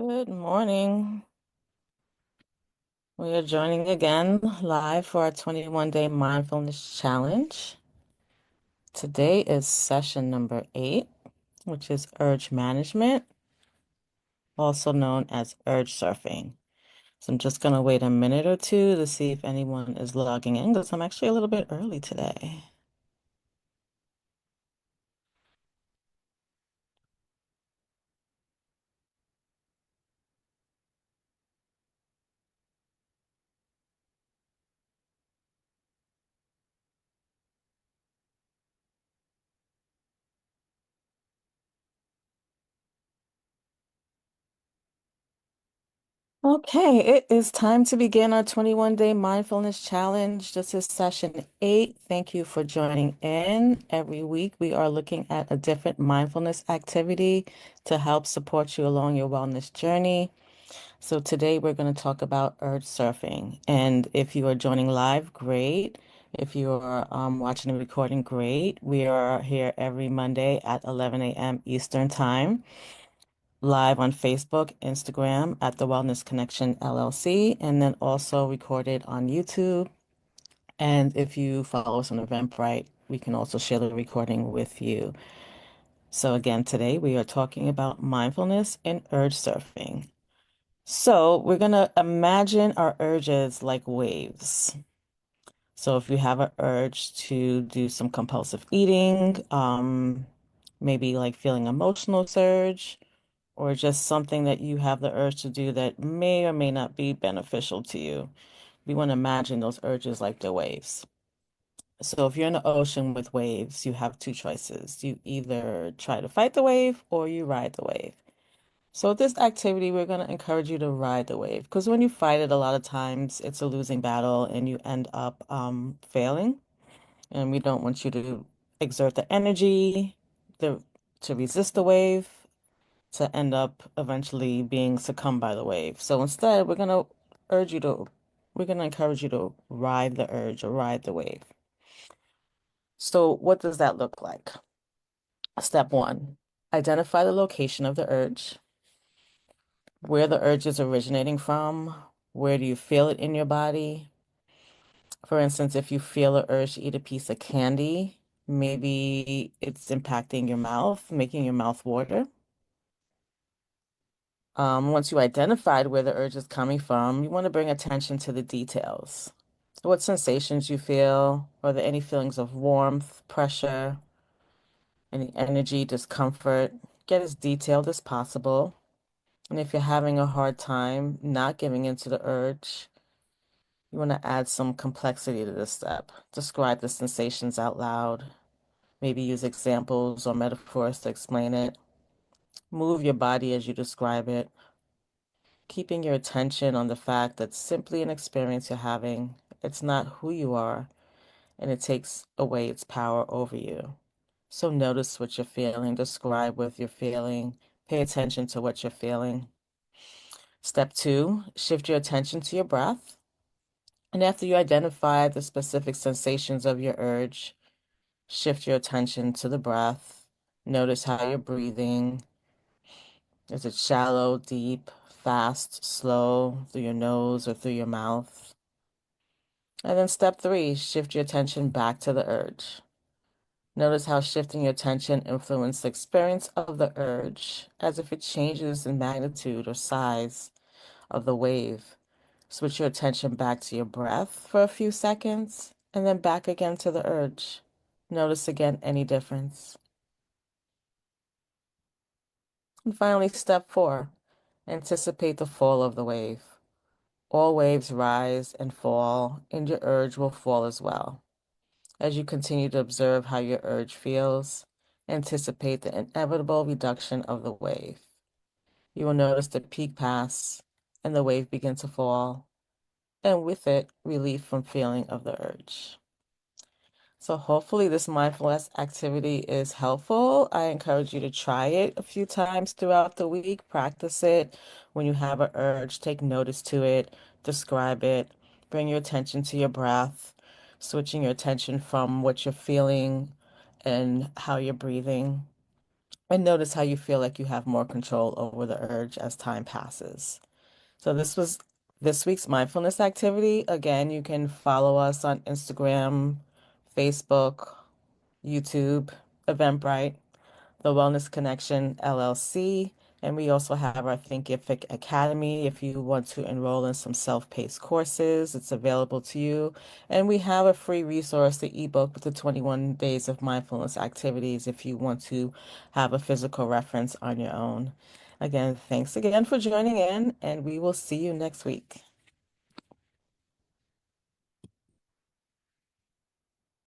Good morning. We are joining again live for our 21-day mindfulness challenge. Today is session number 8, which is urge management, also known as urge surfing. So I'm just going to wait a minute or two to see if anyone is logging in because I'm actually a little bit early today. Okay, it is time to begin our 21-day mindfulness challenge. This is session 8. Thank you for joining in. Every week, we are looking at a different mindfulness activity to help support you along your wellness journey. So today, we're going to talk about urge surfing. And if you are joining live, great. If you are watching the recording, great. We are here every Monday at 11 a.m. Eastern Time, live on Facebook, Instagram at The Wellness Connection LLC, and then also recorded on YouTube. And if you follow us on Eventbrite, we can also share the recording with you. So again, today we are talking about mindfulness and urge surfing. So we're going to imagine our urges like waves. So if you have an urge to do some compulsive eating, maybe like feeling emotional surge, or just something that you have the urge to do that may or may not be beneficial to you. We want to imagine those urges like the waves. So if you're in the ocean with waves, you have two choices. You either try to fight the wave or you ride the wave. So with this activity, we're going to encourage you to ride the wave because when you fight it, a lot of times it's a losing battle and you end up failing. And we don't want you to exert the energy to, to resist the wave to end up eventually being succumbed by the wave. So instead, urge you to, we're going to encourage you to ride the urge or ride the wave. So what does that look like? Step one, identify the location of the urge, where the urge is originating from, where do you feel it in your body? For instance, if you feel the urge to eat a piece of candy, maybe it's impacting your mouth, making your mouth water. Once you identified where the urge is coming from, you want to bring attention to the details. What sensations you feel? Are there any feelings of warmth, pressure, any energy, discomfort? Get as detailed as possible. And if you're having a hard time not giving into the urge, you want to add some complexity to this step. Describe the sensations out loud. Maybe use examples or metaphors to explain it. Move your body as you describe it, keeping your attention on the fact that simply an experience you're having. It's not who you are, and it takes away its power over you. So notice what you're feeling, describe what you're feeling, pay attention to what you're feeling. Step two, shift your attention to your breath. And after you identify the specific sensations of your urge, shift your attention to the breath. Notice how you're breathing. Is it shallow, deep, fast, slow, through your nose or through your mouth? And then step three, shift your attention back to the urge. Notice how shifting your attention influences the experience of the urge, as if it changes in magnitude or size of the wave. Switch your attention back to your breath for a few seconds, and then back again to the urge. Notice again any difference. And finally, step four, anticipate the fall of the wave. All waves rise and fall, and your urge will fall as well. As you continue to observe how your urge feels, anticipate the inevitable reduction of the wave. You will notice the peak pass and the wave begin to fall, and with it, relief from feeling of the urge. So hopefully this mindfulness activity is helpful. I encourage you to try it a few times throughout the week. Practice it. When you have an urge, take notice to it, describe it, bring your attention to your breath, switching your attention from what you're feeling and how you're breathing. and notice how you feel like you have more control over the urge as time passes. So this was this week's mindfulness activity. Again, you can follow us on Instagram, Facebook, YouTube, Eventbrite, The Wellness Connection LLC, and we also have our Thinkific Academy if you want to enroll in some self-paced courses. It's available to you. And we have a free resource, the ebook with the 21 days of mindfulness activities if you want to have a physical reference on your own. Again, thanks again for joining in, and we will see you next week.